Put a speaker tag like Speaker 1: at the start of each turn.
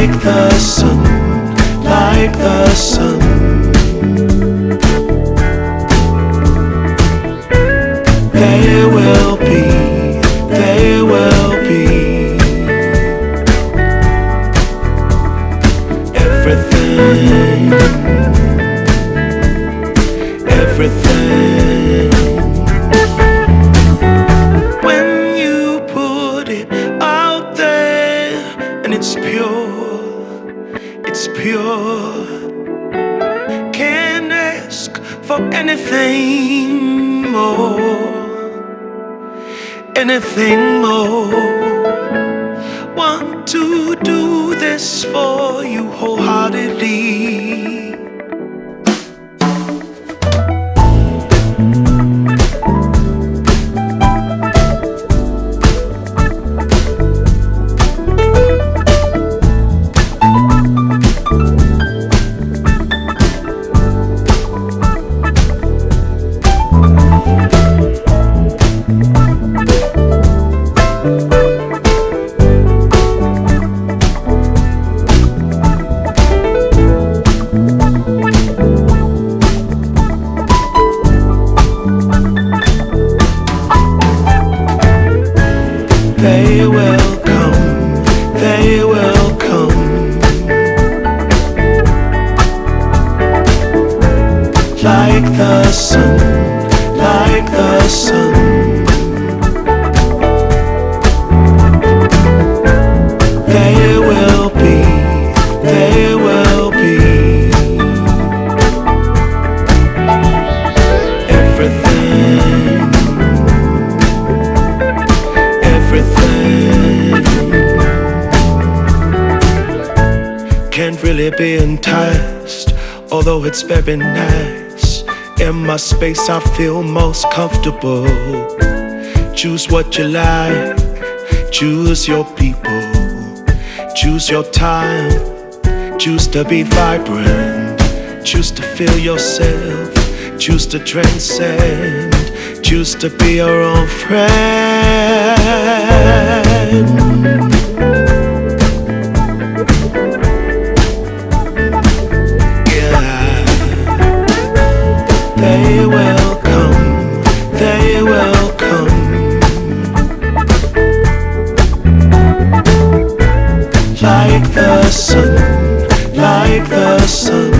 Speaker 1: like the sun, like the sun. There will be, there will be everything, everything. When you put it out there and it's pure, it's pure. Can't ask for anything more, anything more. Want to do this for you wholeheartedly. They will come, they will come, like the sun, like the sun. They will be, they will be everything, everything. Can't really be enticed, although it's very nice. In my space I feel most comfortable. Choose what you like, choose your people, choose your time, choose to be vibrant, choose to feel yourself, choose to transcend, choose to be your own friend. They will come, they will come, like the sun, like the sun.